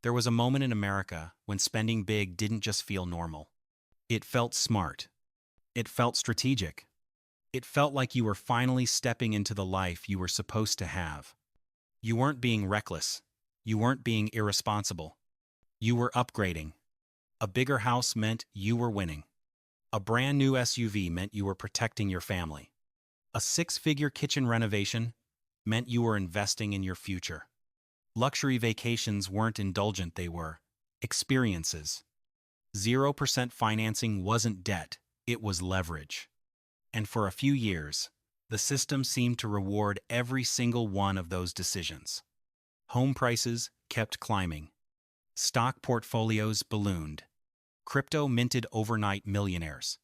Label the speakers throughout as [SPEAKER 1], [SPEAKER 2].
[SPEAKER 1] There was a moment in America when spending big didn't just feel normal. It felt smart. It felt strategic. It felt like you were finally stepping into the life you were supposed to have. You weren't being reckless. You weren't being irresponsible. You were upgrading. A bigger house meant you were winning. A brand new SUV meant you were protecting your family. A six-figure kitchen renovation meant you were investing in your future. Luxury vacations weren't indulgent, they were experiences. 0% financing wasn't debt, it was leverage. And for a few years, the system seemed to reward every single one of those decisions. Home prices kept climbing. Stock portfolios ballooned. Crypto minted overnight millionaires.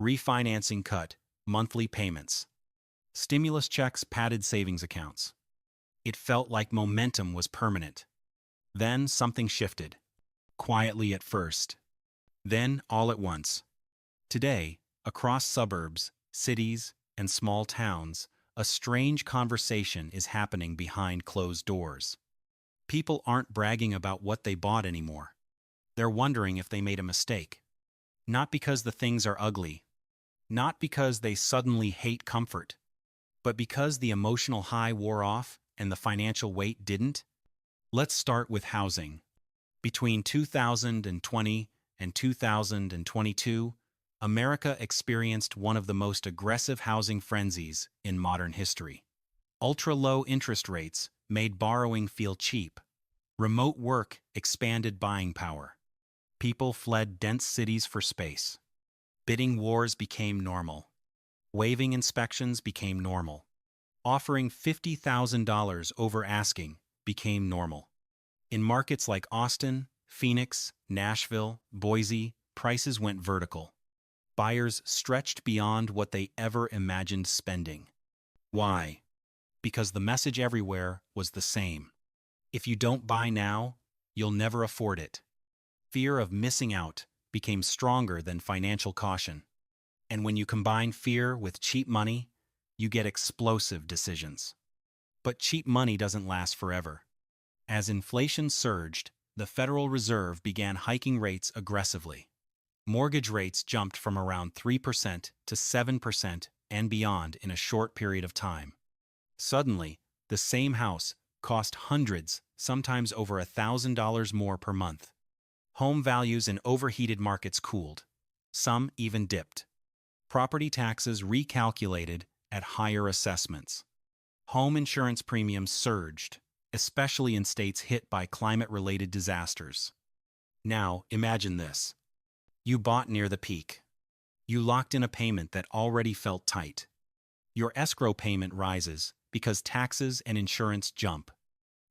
[SPEAKER 1] Refinancing cut monthly payments. Stimulus checks padded savings accounts. It felt like momentum was permanent. Then something shifted. Quietly at first. Then all at once. Today, across suburbs, cities, and small towns, a strange conversation is happening behind closed doors. People aren't bragging about what they bought anymore. They're wondering if they made a mistake. Not because the things are ugly. Not because they suddenly hate comfort. But because the emotional high wore off and the financial weight didn't. Let's start with housing. Between 2020 and 2022, America experienced one of the most aggressive housing frenzies in modern history. Ultra-low interest rates made borrowing feel cheap. Remote work expanded buying power. People fled dense cities for space. Bidding wars became normal. Waiving inspections became normal. Offering $50,000 over asking became normal. In markets like Austin, Phoenix, Nashville, Boise, prices went vertical. Buyers stretched beyond what they ever imagined spending. Why? Because the message everywhere was the same. If you don't buy now, you'll never afford it. Fear of missing out became stronger than financial caution. And when you combine fear with cheap money, you get explosive decisions. But cheap money doesn't last forever. As inflation surged, the Federal Reserve began hiking rates aggressively. Mortgage rates jumped from around 3% to 7% and beyond in a short period of time. Suddenly, the same house cost hundreds, sometimes over $1,000 more per month. Home values in overheated markets cooled. Some even dipped. Property taxes recalculated at higher assessments. Home insurance premiums surged, especially in states hit by climate-related disasters. Now, imagine this. You bought near the peak. You locked in a payment that already felt tight. Your escrow payment rises because taxes and insurance jump.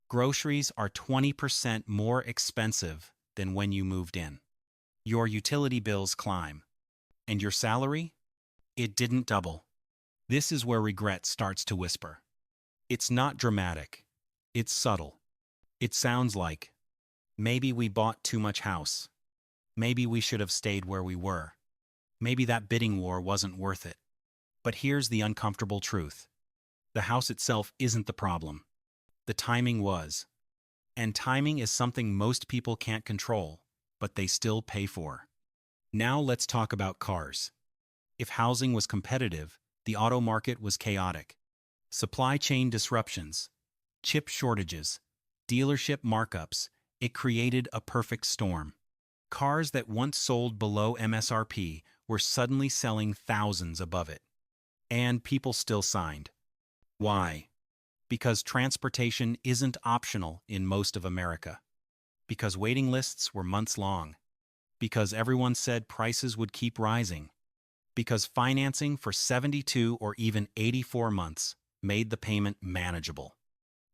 [SPEAKER 1] Groceries are 20% more expensive than when you moved in. Your utility bills climb. And your salary? It didn't double. This is where regret starts to whisper. It's not dramatic. It's subtle. It sounds like, maybe we bought too much house. Maybe we should have stayed where we were. Maybe that bidding war wasn't worth it. But here's the uncomfortable truth. The house itself isn't the problem. The timing was. And timing is something most people can't control, but they still pay for. Now let's talk about cars. If housing was competitive, the auto market was chaotic. Supply chain disruptions, chip shortages, dealership markups, it created a perfect storm. Cars that once sold below MSRP were suddenly selling thousands above it. And people still signed. Why? Because transportation isn't optional in most of America. Because waiting lists were months long. Because everyone said prices would keep rising. Because financing for 72 or even 84 months made the payment manageable.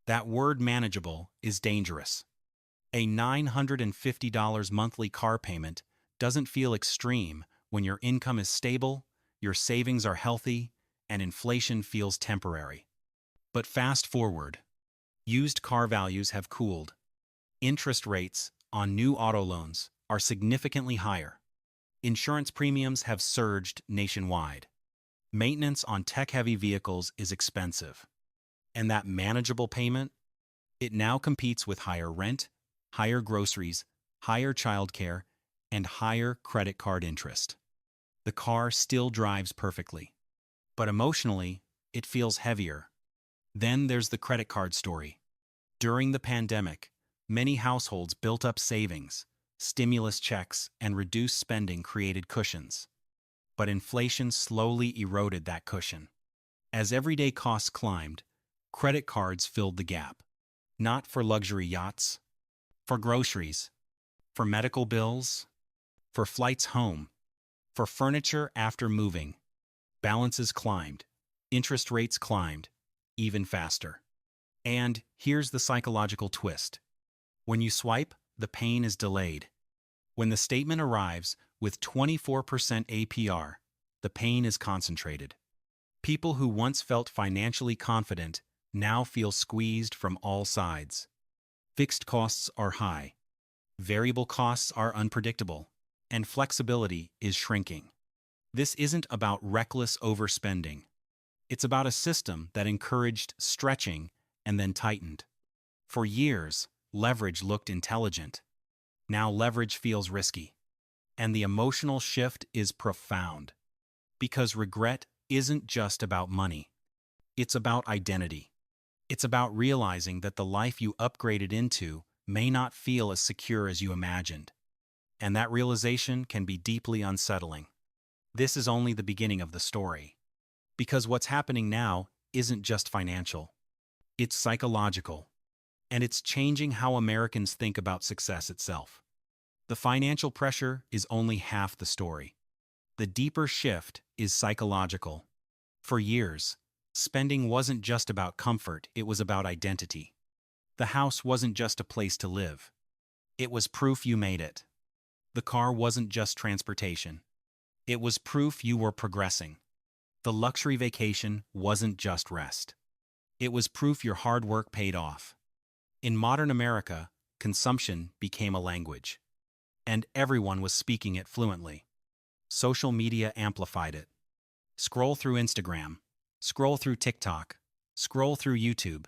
[SPEAKER 1] That word manageable is dangerous. A $950 monthly car payment doesn't feel extreme when your income is stable, your savings are healthy, and inflation feels temporary. But fast forward. Used car values have cooled. Interest rates on new auto loans are significantly higher. Insurance premiums have surged nationwide. Maintenance on tech-heavy vehicles is expensive. And that manageable payment? It now competes with higher rent, higher groceries, higher childcare, and higher credit card interest. The car still drives perfectly, but emotionally, it feels heavier. Then there's the credit card story. During the pandemic, many households built up savings, stimulus checks, and reduced spending created cushions. But inflation slowly eroded that cushion. As everyday costs climbed, credit cards filled the gap. Not for luxury yachts, for groceries, for medical bills, for flights home, for furniture after moving. Balances climbed, interest rates climbed, even faster. And here's the psychological twist. When you swipe, the pain is delayed. When the statement arrives with 24% APR, the pain is concentrated. People who once felt financially confident now feel squeezed from all sides. Fixed costs are high, variable costs are unpredictable, and flexibility is shrinking. This isn't about reckless overspending. It's about a system that encouraged stretching and then tightened. For years, leverage looked intelligent. Now leverage feels risky. And the emotional shift is profound. Because regret isn't just about money. It's about identity. It's about realizing that the life you upgraded into may not feel as secure as you imagined. And that realization can be deeply unsettling. This is only the beginning of the story. Because what's happening now isn't just financial. It's psychological. And it's changing how Americans think about success itself. The financial pressure is only half the story. The deeper shift is psychological. For years, spending wasn't just about comfort, it was about identity. The house wasn't just a place to live. It was proof you made it. The car wasn't just transportation. It was proof you were progressing. The luxury vacation wasn't just rest. It was proof your hard work paid off. In modern America, consumption became a language. And everyone was speaking it fluently. Social media amplified it. Scroll through Instagram. Scroll through TikTok. Scroll through YouTube.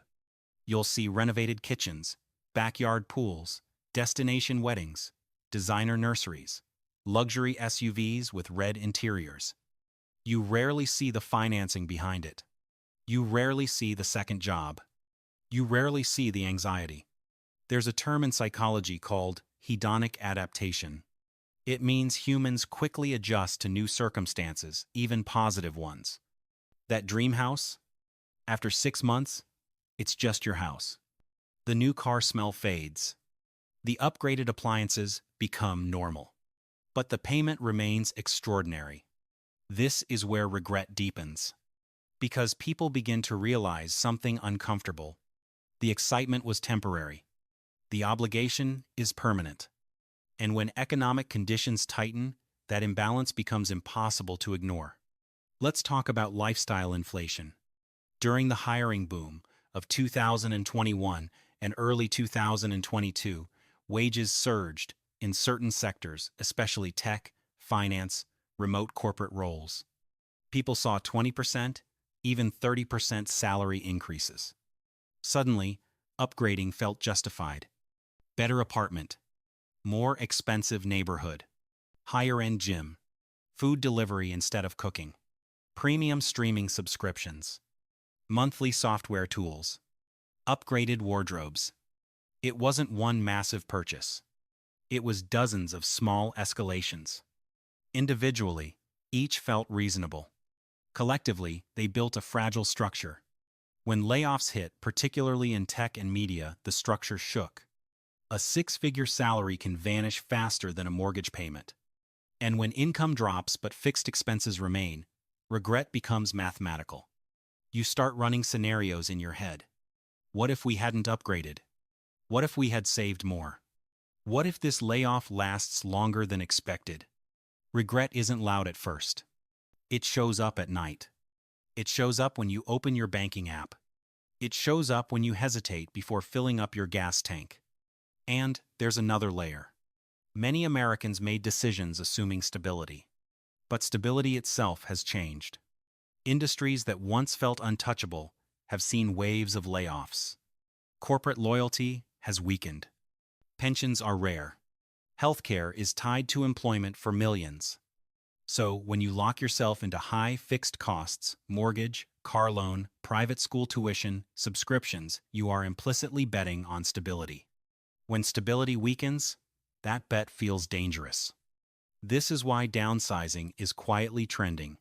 [SPEAKER 1] You'll see renovated kitchens, backyard pools, destination weddings, designer nurseries, luxury SUVs with red interiors. You rarely see the financing behind it. You rarely see the second job. You rarely see the anxiety. There's a term in psychology called hedonic adaptation. It means humans quickly adjust to new circumstances, even positive ones. That dream house? After 6 months, it's just your house. The new car smell fades. The upgraded appliances become normal. But the payment remains extraordinary. This is where regret deepens. Because people begin to realize something uncomfortable. The excitement was temporary. The obligation is permanent. And when economic conditions tighten, that imbalance becomes impossible to ignore. Let's talk about lifestyle inflation. During the hiring boom of 2021 and early 2022, wages surged in certain sectors, especially tech, finance, remote corporate roles. People saw 20%, even 30% salary increases. Suddenly, upgrading felt justified. Better apartment, more expensive neighborhood, higher-end gym, food delivery instead of cooking, premium streaming subscriptions, monthly software tools, upgraded wardrobes. It wasn't one massive purchase. It was dozens of small escalations. Individually, each felt reasonable. Collectively, they built a fragile structure. When layoffs hit, particularly in tech and media, the structure shook. A six-figure salary can vanish faster than a mortgage payment. And when income drops but fixed expenses remain, regret becomes mathematical. You start running scenarios in your head. What if we hadn't upgraded? What if we had saved more? What if this layoff lasts longer than expected? Regret isn't loud at first. It shows up at night. It shows up when you open your banking app. It shows up when you hesitate before filling up your gas tank. And there's another layer. Many Americans made decisions assuming stability. But stability itself has changed. Industries that once felt untouchable have seen waves of layoffs. Corporate loyalty has weakened. Pensions are rare. Healthcare is tied to employment for millions. So, when you lock yourself into high fixed costs, mortgage, car loan, private school tuition, subscriptions, you are implicitly betting on stability. When stability weakens, that bet feels dangerous. This is why downsizing is quietly trending.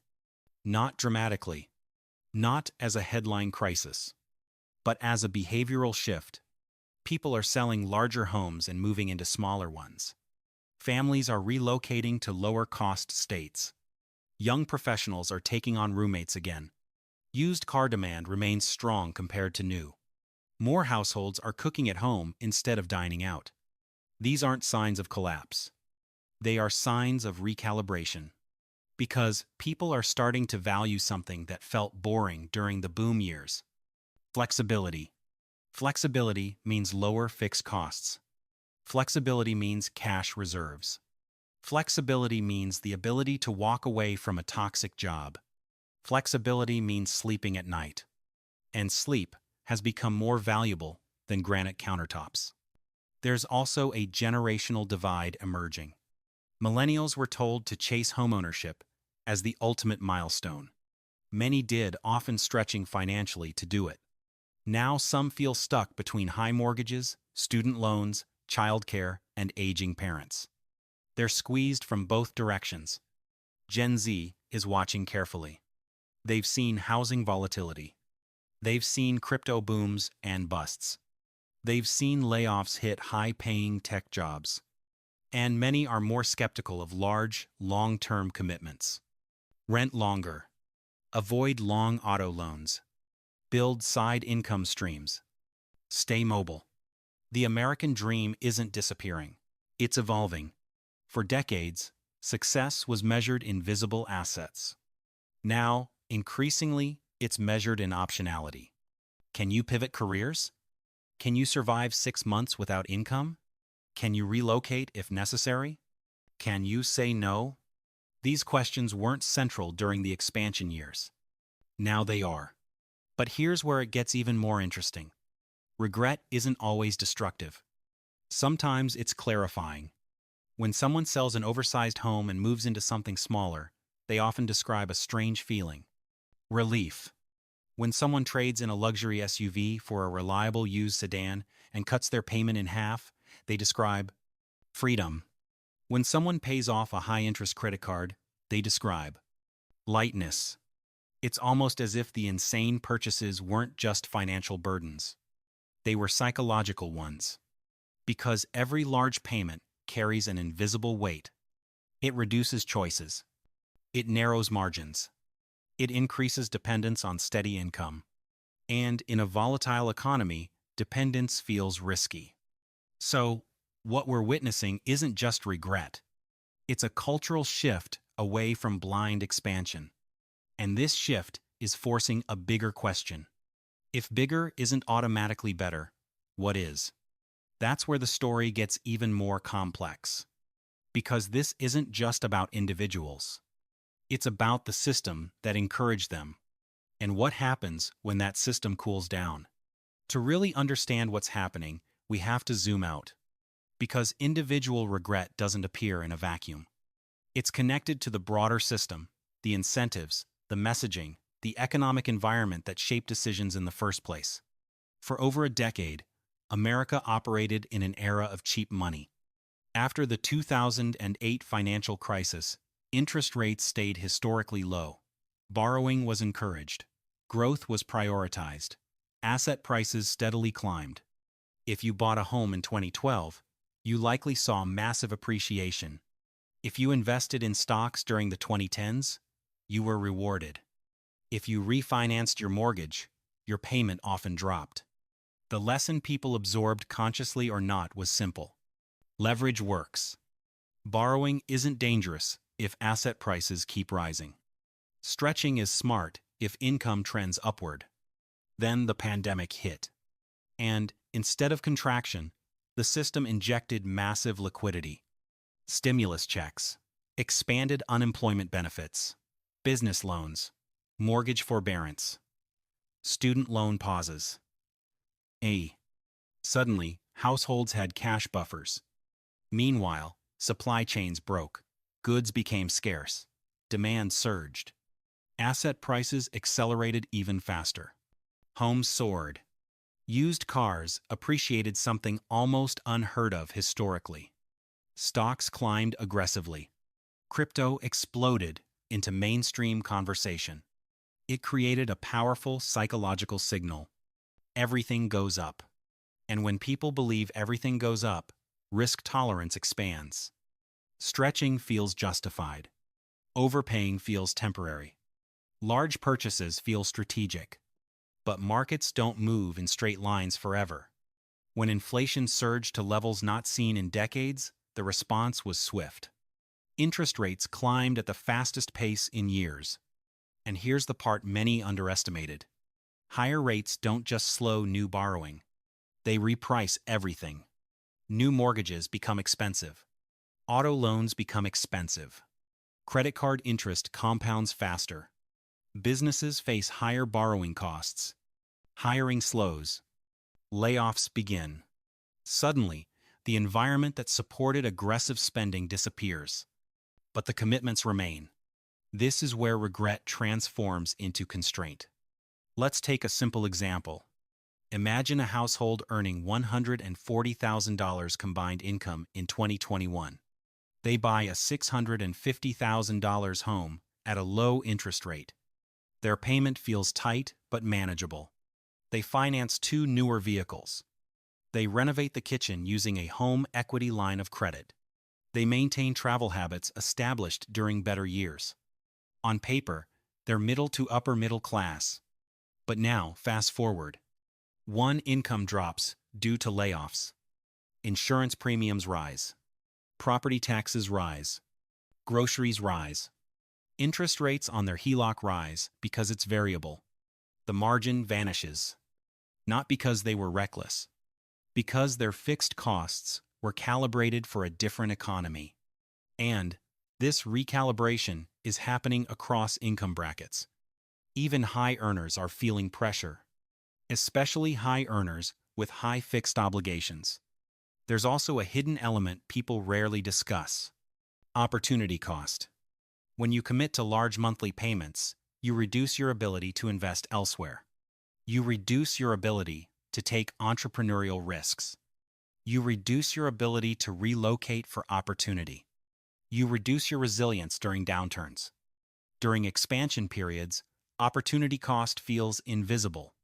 [SPEAKER 1] Not dramatically, not as a headline crisis, but as a behavioral shift. People are selling larger homes and moving into smaller ones. Families are relocating to lower-cost states. Young professionals are taking on roommates again. Used car demand remains strong compared to new. More households are cooking at home instead of dining out. These aren't signs of collapse. They are signs of recalibration. Because people are starting to value something that felt boring during the boom years. Flexibility. Flexibility means lower fixed costs. Flexibility means cash reserves. Flexibility means the ability to walk away from a toxic job. Flexibility means sleeping at night. And sleep has become more valuable than granite countertops. There's also a generational divide emerging. Millennials were told to chase homeownership as the ultimate milestone. Many did, often stretching financially to do it. Now some feel stuck between high mortgages, student loans, childcare, and aging parents. They're squeezed from both directions. Gen Z is watching carefully. They've seen housing volatility. They've seen crypto booms and busts. They've seen layoffs hit high-paying tech jobs. And many are more skeptical of large, long-term commitments. Rent longer. Avoid long auto loans. Build side income streams. Stay mobile. The American dream isn't disappearing. It's evolving. For decades, success was measured in visible assets. Now, increasingly, it's measured in optionality. Can you pivot careers? Can you survive 6 months without income? Can you relocate if necessary? Can you say no? These questions weren't central during the expansion years. Now they are. But here's where it gets even more interesting. Regret isn't always destructive. Sometimes it's clarifying. When someone sells an oversized home and moves into something smaller, they often describe a strange feeling. Relief. When someone trades in a luxury SUV for a reliable used sedan and cuts their payment in half, they describe freedom. When someone pays off a high-interest credit card, they describe lightness. It's almost as if the insane purchases weren't just financial burdens. They were psychological ones. Because every large payment carries an invisible weight. It reduces choices. It narrows margins. It increases dependence on steady income. And in a volatile economy, dependence feels risky. So, what we're witnessing isn't just regret. It's a cultural shift away from blind expansion. And this shift is forcing a bigger question. If bigger isn't automatically better, what is? That's where the story gets even more complex. Because this isn't just about individuals. It's about the system that encouraged them. And what happens when that system cools down? To really understand what's happening, we have to zoom out. Because individual regret doesn't appear in a vacuum. It's connected to the broader system, the incentives, the messaging, the economic environment that shaped decisions in the first place. For over a decade, America operated in an era of cheap money. After the 2008 financial crisis, interest rates stayed historically low. Borrowing was encouraged. Growth was prioritized. Asset prices steadily climbed. If you bought a home in 2012, you likely saw massive appreciation. If you invested in stocks during the 2010s, you were rewarded. If you refinanced your mortgage, your payment often dropped. The lesson people absorbed consciously or not was simple. Leverage works. Borrowing isn't dangerous if asset prices keep rising. Stretching is smart if income trends upward. Then the pandemic hit. And, instead of contraction, the system injected massive liquidity. Stimulus checks, expanded unemployment benefits, business loans, mortgage forbearance, student loan pauses. Suddenly, Households had cash buffers. Meanwhile, supply chains broke. Goods became scarce. Demand surged. Asset prices accelerated even faster. Homes soared. Used cars appreciated something almost unheard of historically. Stocks climbed aggressively. Crypto exploded into mainstream conversation. It created a powerful psychological signal. Everything goes up. And when people believe everything goes up, risk tolerance expands. Stretching feels justified. Overpaying feels temporary. Large purchases feel strategic. But markets don't move in straight lines forever. When inflation surged to levels not seen in decades, the response was swift. Interest rates climbed at the fastest pace in years. And here's the part many underestimated. Higher rates don't just slow new borrowing. They reprice everything. New mortgages become expensive. Auto loans become expensive. Credit card interest compounds faster. Businesses face higher borrowing costs. Hiring slows. Layoffs begin. Suddenly, the environment that supported aggressive spending disappears. But the commitments remain. This is where regret transforms into constraint. Let's take a simple example. Imagine a household earning $140,000 combined income in 2021. They buy a $650,000 home at a low interest rate. Their payment feels tight but manageable. They finance 2 newer vehicles. They renovate the kitchen using a home equity line of credit. They maintain travel habits established during better years. On paper, they're middle to upper middle class. But now, fast forward. One income drops due to layoffs. Insurance premiums rise. Property taxes rise. Groceries rise. Interest rates on their HELOC rise because it's variable. The margin vanishes. Not because they were reckless. Because their fixed costs were calibrated for a different economy. And this recalibration is happening across income brackets. Even high earners are feeling pressure. Especially high earners with high fixed obligations. There's also a hidden element people rarely discuss. Opportunity cost. When you commit to large monthly payments, you reduce your ability to invest elsewhere. You reduce your ability to take entrepreneurial risks. You reduce your ability to relocate for opportunity. You reduce your resilience during downturns. During expansion periods, opportunity cost feels invisible.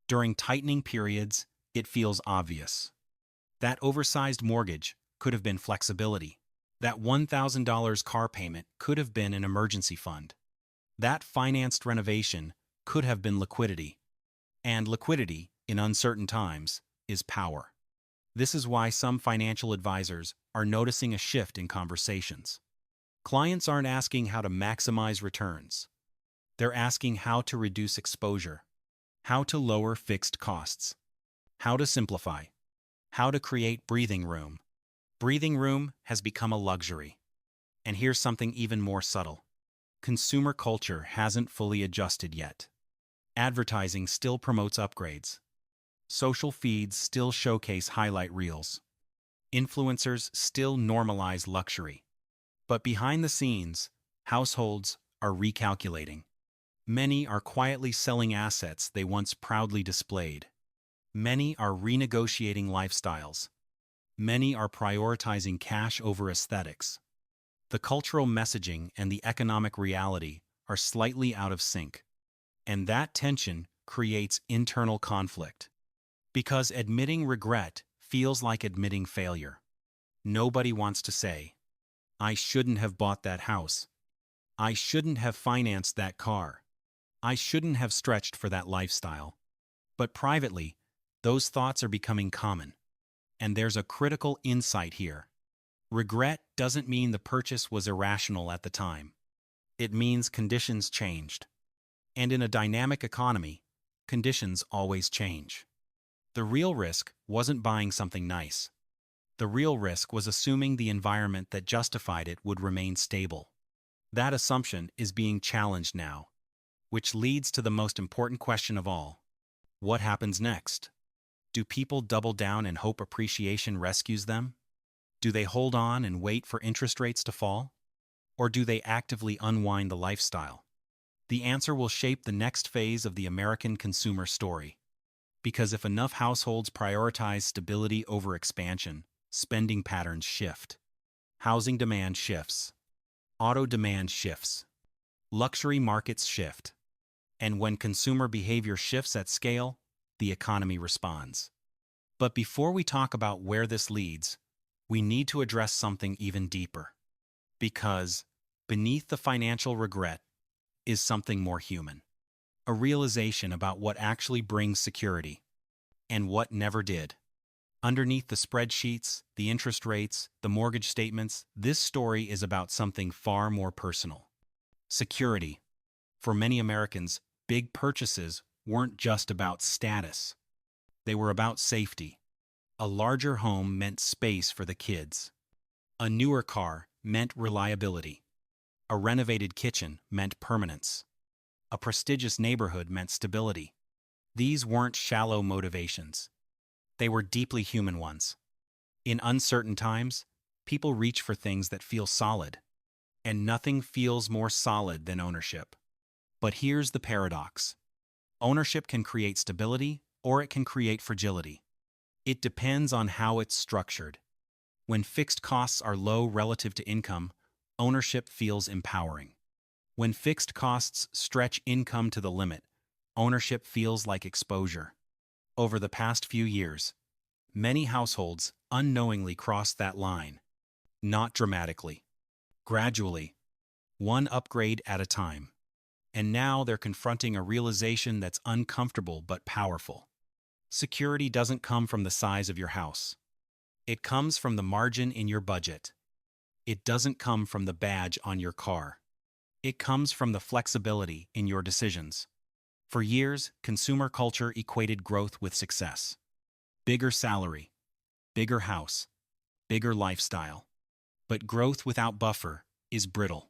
[SPEAKER 1] During tightening periods, it feels obvious. That oversized mortgage could have been flexibility. That $1,000 car payment could have been an emergency fund. That financed renovation could have been liquidity. And liquidity, in uncertain times, is power. This is why some financial advisors are noticing a shift in conversations. Clients aren't asking how to maximize returns. They're asking how to reduce exposure, how to lower fixed costs, how to simplify, how to create breathing room. Breathing room has become a luxury. And here's something even more subtle. Consumer culture hasn't fully adjusted yet. Advertising still promotes upgrades. Social feeds still showcase highlight reels. Influencers still normalize luxury. But behind the scenes, households are recalculating. Many are quietly selling assets they once proudly displayed. Many are renegotiating lifestyles. Many are prioritizing cash over aesthetics. The cultural messaging and the economic reality are slightly out of sync. And that tension creates internal conflict. Because admitting regret feels like admitting failure. Nobody wants to say, I shouldn't have bought that house. I shouldn't have financed that car. I shouldn't have stretched for that lifestyle. But privately, those thoughts are becoming common. And there's a critical insight here. Regret doesn't mean the purchase was irrational at the time. It means conditions changed. And in a dynamic economy, conditions always change. The real risk wasn't buying something nice. The real risk was assuming the environment that justified it would remain stable. That assumption is being challenged now, which leads to the most important question of all. What happens next? Do people double down and hope appreciation rescues them? Do they hold on and wait for interest rates to fall? Or do they actively unwind the lifestyle? The answer will shape the next phase of the American consumer story. Because if enough households prioritize stability over expansion, spending patterns shift. Housing demand shifts. Auto demand shifts. Luxury markets shift. And when consumer behavior shifts at scale, the economy responds. But before we talk about where this leads, we need to address something even deeper. Because beneath the financial regret is something more human. A realization about what actually brings security and what never did. Underneath the spreadsheets, the interest rates, the mortgage statements, this story is about something far more personal. Security. For many Americans, big purchases weren't just about status. They were about safety. A larger home meant space for the kids. A newer car meant reliability. A renovated kitchen meant permanence. A prestigious neighborhood meant stability. These weren't shallow motivations. They were deeply human ones. In uncertain times, people reach for things that feel solid. And nothing feels more solid than ownership. But here's the paradox. Ownership can create stability, or it can create fragility. It depends on how it's structured. When fixed costs are low relative to income, ownership feels empowering. When fixed costs stretch income to the limit, ownership feels like exposure. Over the past few years, many households unknowingly crossed that line. Not dramatically. Gradually. One upgrade at a time. And now they're confronting a realization that's uncomfortable but powerful. Security doesn't come from the size of your house. It comes from the margin in your budget. It doesn't come from the badge on your car. It comes from the flexibility in your decisions. For years, consumer culture equated growth with success. Bigger salary, bigger house, bigger lifestyle. But growth without buffer is brittle.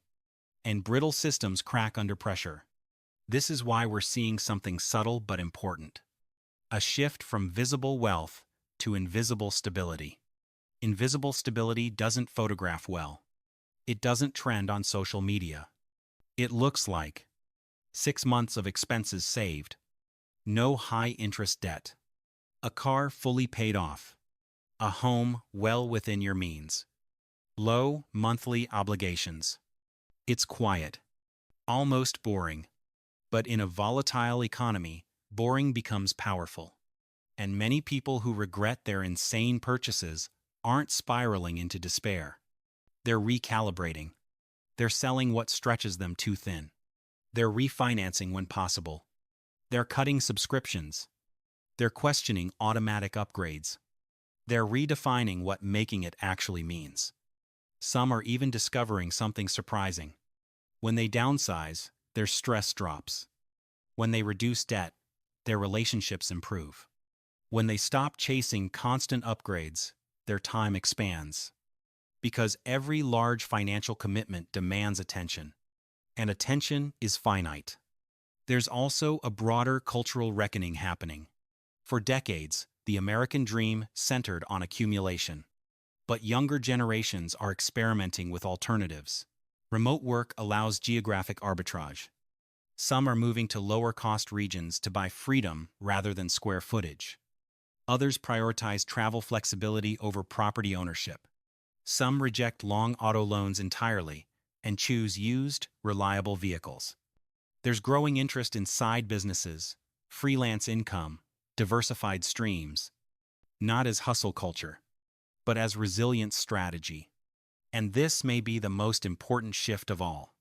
[SPEAKER 1] And brittle systems crack under pressure. This is why we're seeing something subtle but important. A shift from visible wealth to invisible stability. Invisible stability doesn't photograph well. It doesn't trend on social media. It looks like 6 months of expenses saved, no high-interest debt, a car fully paid off, a home well within your means, low monthly obligations. It's quiet, almost boring. But in a volatile economy, boring becomes powerful. And many people who regret their insane purchases aren't spiraling into despair. They're recalibrating. They're selling what stretches them too thin. They're refinancing when possible. They're cutting subscriptions. They're questioning automatic upgrades. They're redefining what making it actually means. Some are even discovering something surprising. When they downsize, their stress drops. When they reduce debt, their relationships improve. When they stop chasing constant upgrades, their time expands. Because every large financial commitment demands attention. And attention is finite. There's also a broader cultural reckoning happening. For decades, the American dream centered on accumulation. But younger generations are experimenting with alternatives. Remote work allows geographic arbitrage. Some are moving to lower-cost regions to buy freedom rather than square footage. Others prioritize travel flexibility over property ownership. Some reject long auto loans entirely and choose used, reliable vehicles. There's growing interest in side businesses, freelance income, diversified streams, not as hustle culture, but as resilience strategy. And this may be the most important shift of all.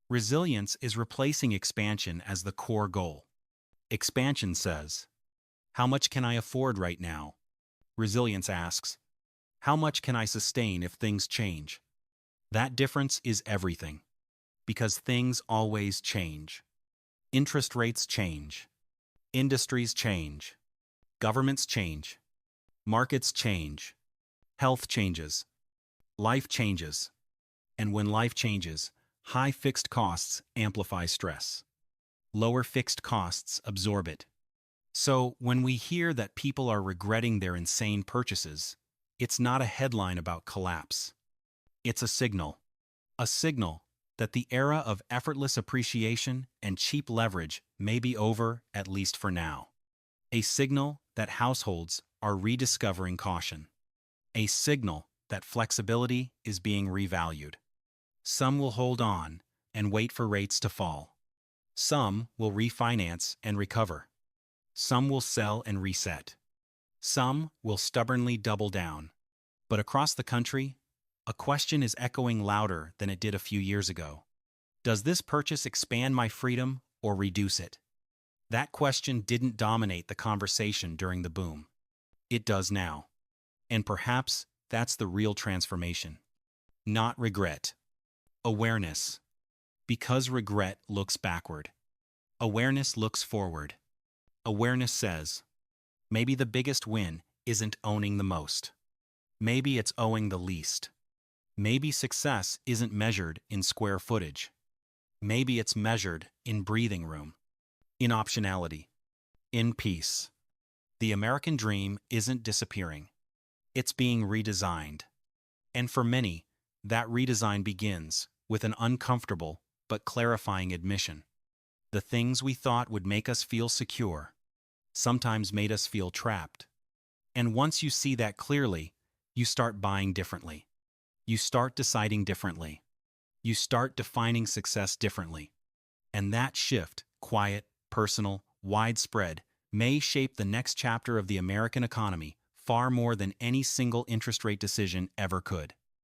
[SPEAKER 1] Resilience is replacing expansion as the core goal. Expansion says, "How much can I afford right now?" Resilience asks, "How much can I sustain if things change?" That difference is everything. Because things always change. Interest rates change. Industries change. Governments change. Markets change. Health changes. Life changes. And when life changes, high fixed costs amplify stress. Lower fixed costs absorb it. So, when we hear that people are regretting their insane purchases, it's not a headline about collapse. It's a signal. A signal that the era of effortless appreciation and cheap leverage may be over, at least for now. A signal that households are rediscovering caution. A signal that flexibility is being revalued. Some will hold on and wait for rates to fall. Some will refinance and recover. Some will sell and reset. Some will stubbornly double down. But across the country, a question is echoing louder than it did a few years ago. Does this purchase expand my freedom or reduce it? That question didn't dominate the conversation during the boom. It does now. And perhaps that's the real transformation. Not regret. Awareness. Because regret looks backward. Awareness looks forward. Awareness says, maybe the biggest win isn't owning the most. Maybe it's owing the least. Maybe success isn't measured in square footage. Maybe it's measured in breathing room, in optionality, in peace. The American dream isn't disappearing. It's being redesigned. And for many, that redesign begins with an uncomfortable but clarifying admission. The things we thought would make us feel secure sometimes made us feel trapped. And once you see that clearly, you start buying differently. You start deciding differently. You start defining success differently. And that shift, quiet, personal, widespread, may shape the next chapter of the American economy far more than any single interest rate decision ever could.